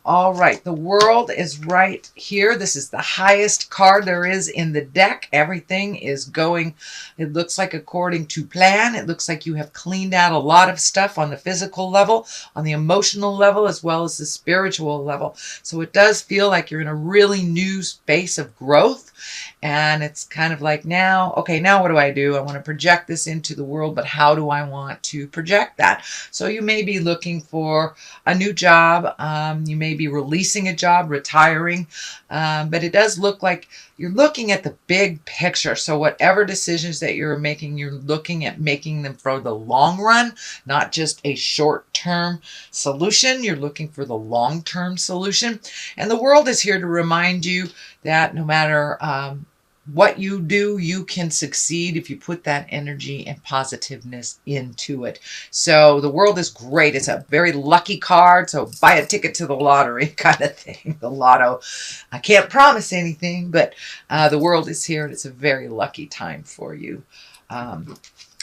All right, the world is right here. This is the highest card there is in the deck. Everything is going, it looks like, according to plan. It looks like you have cleaned out a lot of stuff on the physical level, on the emotional level, as well as the spiritual level. So it does feel like you're in a really new space of growth. And it's kind of like, now, okay, now what do I do? I want to project this into the world, but how do I want to project that? So you may be looking for a new job. You may be releasing a job, retiring, but it does look like you're looking at the big picture. So whatever decisions that you're making, you're looking at making them for the long run, not just a short-term solution. You're looking for the long-term solution. And the world is here to remind you that no matter what you do, you can succeed if you put that energy and positiveness into it. So the world is great. It's a very lucky card. So buy a ticket to the lottery kind of thing. The lotto. I can't promise anything, but the world is here and it's a very lucky time for you.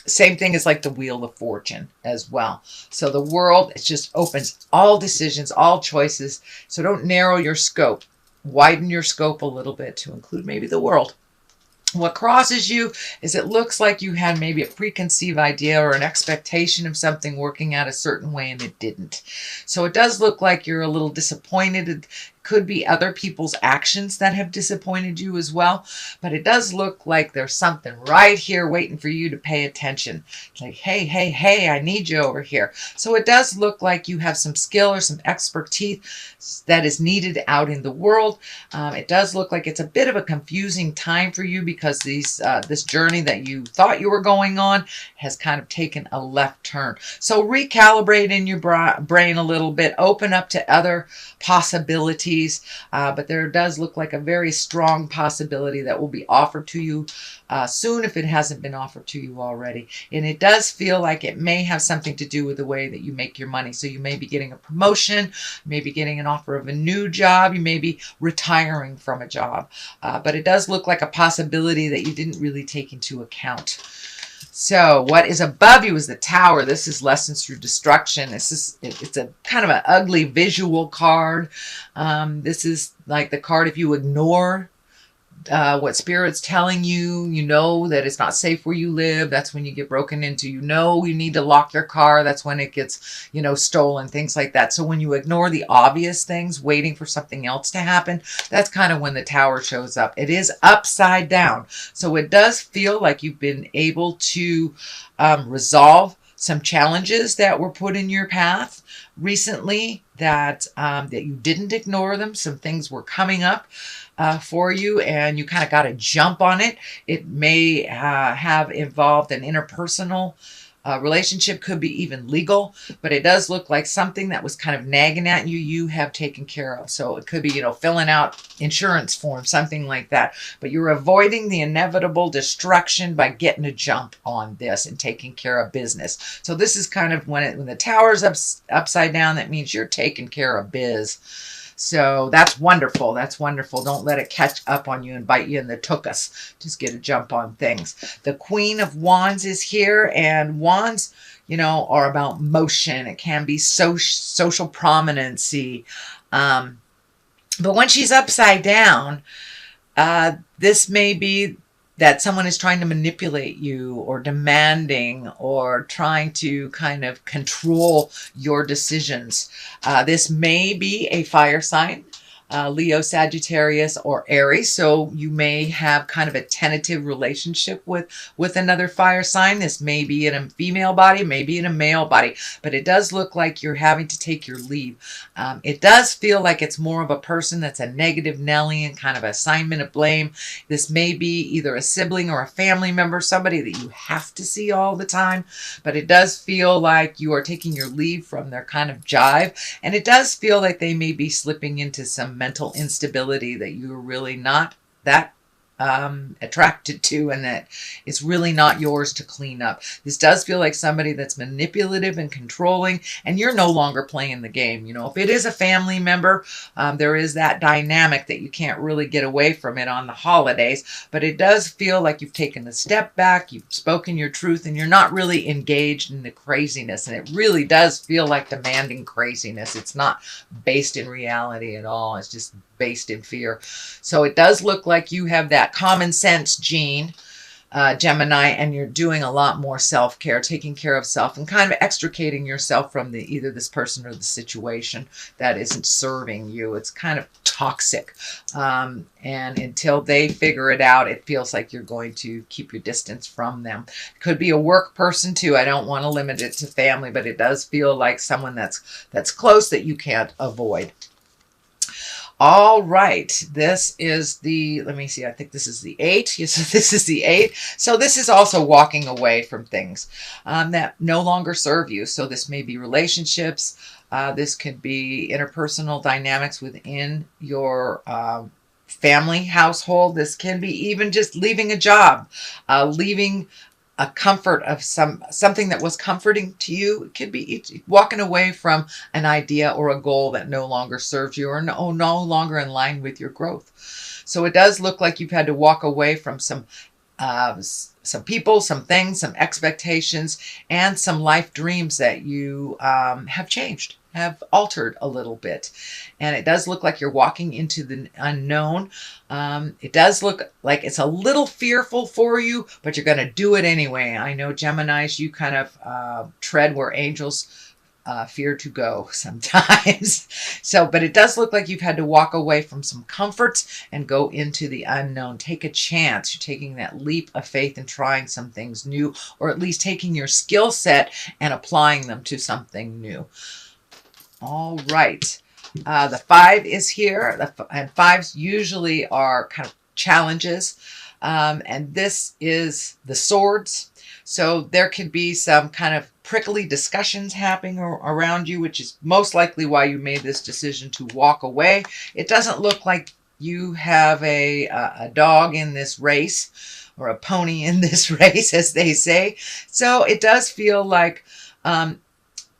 Same thing as like the Wheel of Fortune as well. So the world, it just opens all decisions, all choices. So don't narrow your scope. Widen your scope a little bit to include maybe the world. What crosses you is it looks like you had maybe a preconceived idea or an expectation of something working out a certain way and it didn't. So it does look like you're a little disappointed. It could be other people's actions that have disappointed you as well. But it does look like there's something right here waiting for you to pay attention. It's like, hey, hey, hey, I need you over here. So it does look like you have some skill or some expertise that is needed out in the world. It does look like it's a bit of a confusing time for you because this journey that you thought you were going on has kind of taken a left turn. So recalibrate in your brain a little bit, open up to other possibilities. But there does look like a very strong possibility that will be offered to you soon if it hasn't been offered to you already. And it does feel like it may have something to do with the way that you make your money. So you may be getting a promotion, you may be getting an offer of a new job, you may be retiring from a job. But it does look like a possibility that you didn't really take into account. So what is above you is the Tower. This is lessons through destruction. It's a kind of an ugly visual card. This is like the card if you ignore what Spirit's telling you, you know that it's not safe where you live. That's when you get broken into. You know you need to lock your car. That's when it gets, stolen, things like that. So when you ignore the obvious things, waiting for something else to happen, that's kind of when the Tower shows up. It is upside down. So it does feel like you've been able to resolve some challenges that were put in your path recently, that you didn't ignore them. Some things were coming up for you and you kind of got to jump on it. It may have involved an interpersonal relationship, could be even legal, but it does look like something that was kind of nagging at you, you have taken care of. So it could be, filling out insurance forms, something like that. But you're avoiding the inevitable destruction by getting a jump on this and taking care of business. So this is kind of when the Tower's upside down, that means you're taking care of biz. So that's wonderful. That's wonderful. Don't let it catch up on you and bite you in the tuchus. Just get a jump on things. The Queen of Wands is here, and wands, are about motion. It can be social prominency. But when she's upside down, this may be that someone is trying to manipulate you or demanding or trying to kind of control your decisions. This may be a fire sign, Leo, Sagittarius, or Aries. So you may have kind of a tentative relationship with another fire sign. This may be in a female body, maybe in a male body, but it does look like you're having to take your leave. It does feel like it's more of a person that's a negative Nelly and kind of assignment of blame. This may be either a sibling or a family member, somebody that you have to see all the time, but it does feel like you are taking your leave from their kind of jive. And it does feel like they may be slipping into some mental instability that you're really not that attracted to, and that it's really not yours to clean up. This does feel like somebody that's manipulative and controlling, and you're no longer playing the game. You know, if it is a family member, there is that dynamic that you can't really get away from it on the holidays, but it does feel like you've taken a step back, you've spoken your truth, and you're not really engaged in the craziness, and it really does feel like demanding craziness. It's not based in reality at all. It's just based in fear. So it does look like you have that common sense gene, Gemini, and you're doing a lot more self-care, taking care of self, and kind of extricating yourself from either this person or the situation that isn't serving you. It's kind of toxic. And until they figure it out, it feels like you're going to keep your distance from them. It could be a work person too. I don't want to limit it to family, but it does feel like someone that's close that you can't avoid. All right, this is the, let me see, I think this is the 8. Yes, this is the 8. So this is also walking away from things that no longer serve you. So this may be relationships. This could be interpersonal dynamics within your family household. This can be even just leaving a job, leaving a comfort of something that was comforting to you. It could be walking away from an idea or a goal that no longer serves you or no longer in line with your growth. So it does look like you've had to walk away from some people, some things, some expectations, and some life dreams that you have changed, have altered a little bit. And it does look like you're walking into the unknown. It does look like it's a little fearful for you, but you're going to do it anyway. I know Geminis, you kind of tread where angels fear to go sometimes. So, but it does look like you've had to walk away from some comforts and go into the unknown. Take a chance. You're taking that leap of faith and trying some things new, or at least taking your skill set and applying them to something new. All right. The 5 is here, and 5s usually are kind of challenges. And this is the swords. So there could be some kind of prickly discussions happening around you, which is most likely why you made this decision to walk away. It doesn't look like you have a dog in this race, or a pony in this race, as they say. So it does feel like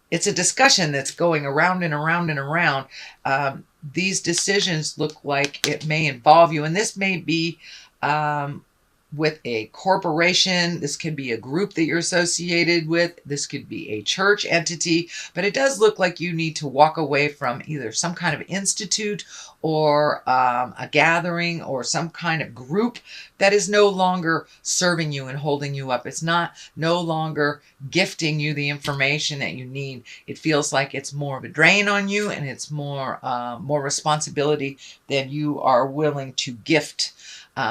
it's a discussion that's going around and around and around. These decisions look like it may involve you, and this may be with a corporation. This could be a group that you're associated with. This could be a church entity, but it does look like you need to walk away from either some kind of institute or a gathering or some kind of group that is no longer serving you and holding you up. It's no longer gifting you the information that you need. It feels like it's more of a drain on you, and it's more responsibility than you are willing to gift.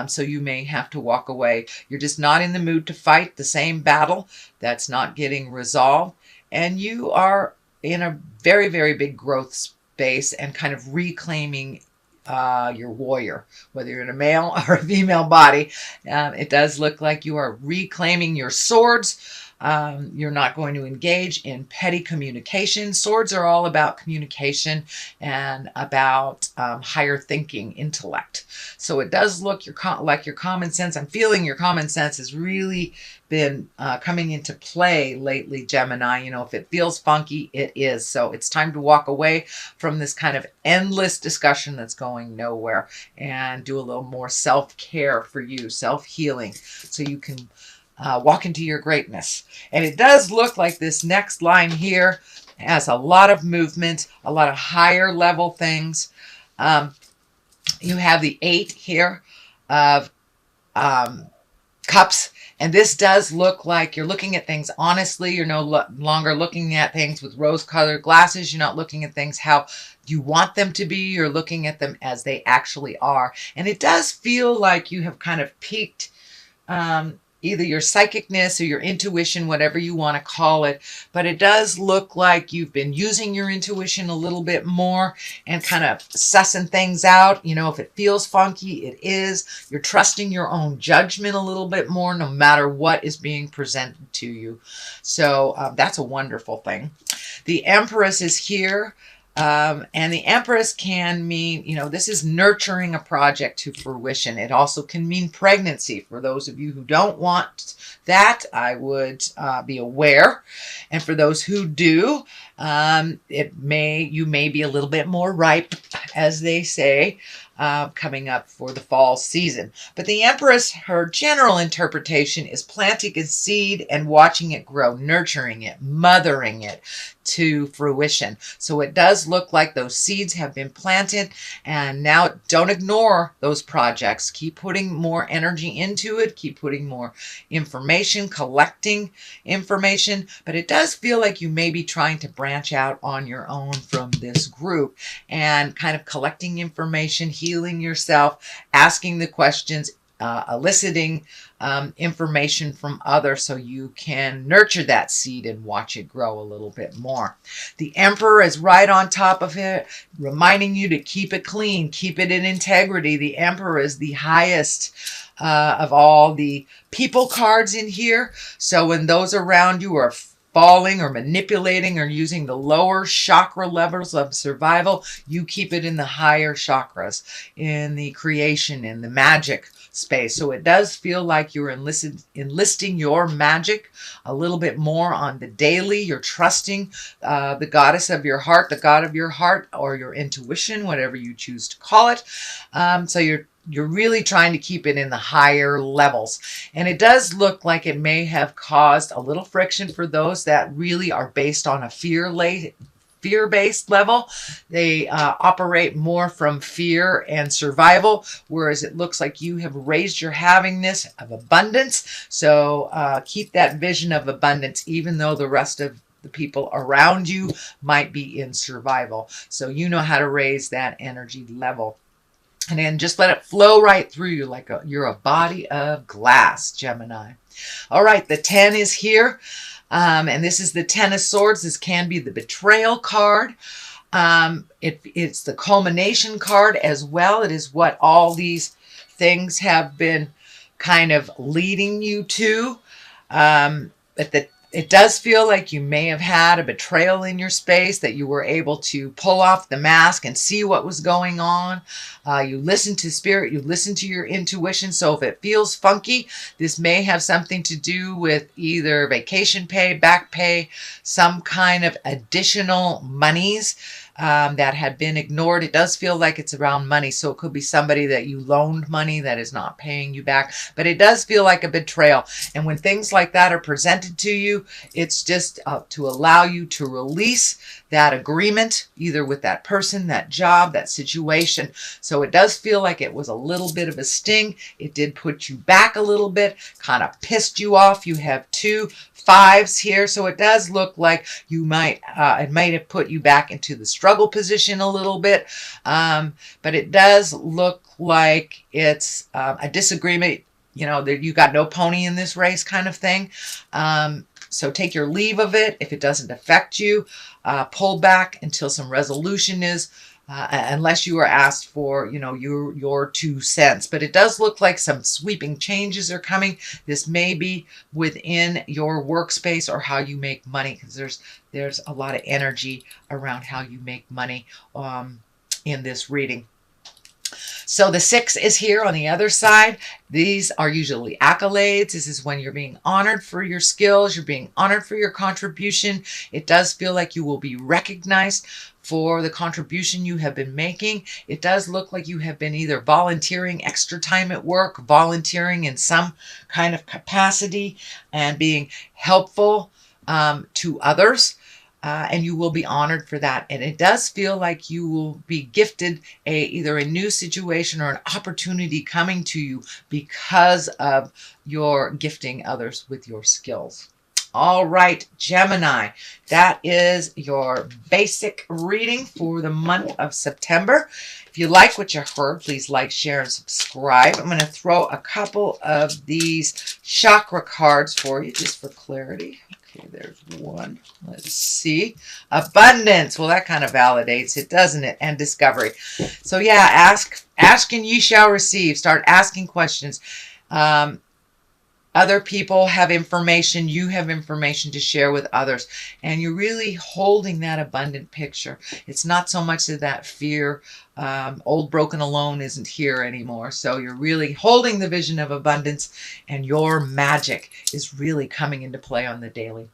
So you may have to walk away. You're just not in the mood to fight the same battle that's not getting resolved. And you are in a very, very big growth space and kind of reclaiming your warrior, whether you're in a male or a female body. It does look like you are reclaiming your swords. You're not going to engage in petty communication. Swords are all about communication and about higher thinking, intellect. So it does look like your common sense. I'm feeling your common sense has really been coming into play lately, Gemini. You know, if it feels funky, it is. So it's time to walk away from this kind of endless discussion that's going nowhere and do a little more self-care for you, self-healing, so you can walk into your greatness. And it does look like this next line here has a lot of movement, a lot of higher level things. You have the 8 here of cups. And this does look like you're looking at things honestly. You're no longer looking at things with rose-colored glasses. You're not looking at things how you want them to be. You're looking at them as they actually are. And it does feel like you have kind of peaked either your psychicness or your intuition, whatever you want to call it. But it does look like you've been using your intuition a little bit more and kind of sussing things out. You know, if it feels funky, it is. You're trusting your own judgment a little bit more, no matter what is being presented to you. So that's a wonderful thing. The Empress is here. And the Empress can mean, this is nurturing a project to fruition. It also can mean pregnancy. For those of you who don't want that, I would be aware. And for those who do, you may be a little bit more ripe, as they say, coming up for the fall season. But the Empress, her general interpretation is planting a seed and watching it grow, nurturing it, mothering it to fruition. So it does look like those seeds have been planted, and now don't ignore those projects. Keep putting more energy into it. Keep putting more information, collecting information. But it does feel like you may be trying to branch out on your own from this group and kind of collecting information, healing yourself, asking the questions, eliciting information from others so you can nurture that seed and watch it grow a little bit more. The Emperor is right on top of it, reminding you to keep it clean, keep it in integrity. The Emperor is the highest of all the people cards in here. So when those around you are falling or manipulating or using the lower chakra levels of survival, you keep it in the higher chakras, in the creation, in the magic space. So it does feel like you're enlisting your magic a little bit more on the daily. You're trusting the goddess of your heart, the god of your heart, or your intuition, whatever you choose to call it. So you're really trying to keep it in the higher levels. And it does look like it may have caused a little friction for those that really are based on a fear-based level. They operate more from fear and survival, whereas it looks like you have raised your havingness of abundance. So keep that vision of abundance, even though the rest of the people around you might be in survival. So you know how to raise that energy level. And then just let it flow right through you like you're a body of glass, Gemini. All right, the 10 is here. And this is the 10 of Swords. This can be the betrayal card. It's the culmination card as well. It is what all these things have been kind of leading you to. It does feel like you may have had a betrayal in your space, that you were able to pull off the mask and see what was going on. You listen to spirit, you listen to your intuition. So if it feels funky, this may have something to do with either vacation pay, back pay, some kind of additional monies that had been ignored. It does feel like it's around money. So it could be somebody that you loaned money that is not paying you back. But it does feel like a betrayal. And when things like that are presented to you, it's just to allow you to release that agreement, either with that person, that job, that situation. So it does feel like it was a little bit of a sting. It did put you back a little bit, kind of pissed you off. You have 2 5s here. So it does look like you might, it might have put you back into the struggle position a little bit. But it does look like it's a disagreement, that you got no pony in this race kind of thing. So take your leave of it if it doesn't affect you. Pull back until some resolution is, unless you are asked for, your 2 cents. But it does look like some sweeping changes are coming. This may be within your workspace or how you make money, because there's a lot of energy around how you make money in this reading. So the 6 is here on the other side. These are usually accolades. This is when you're being honored for your skills. You're being honored for your contribution. It does feel like you will be recognized for the contribution you have been making. It does look like you have been either volunteering extra time at work, volunteering in some kind of capacity, and being helpful to others. And you will be honored for that. And it does feel like you will be gifted either a new situation or an opportunity coming to you because of your gifting others with your skills. All right, Gemini, that is your basic reading for the month of September. If you like what you heard, please like, share, and subscribe. I'm going to throw a couple of these chakra cards for you just for clarity. Okay, there's one. Let's see. Abundance. Well, that kind of validates it, doesn't it? And discovery. So yeah, ask and ye shall receive. Start asking questions. Other people have information, you have information to share with others, and you're really holding that abundant picture. It's not so much of that fear. Old broken alone isn't here anymore. So you're really holding the vision of abundance, and your magic is really coming into play on the daily.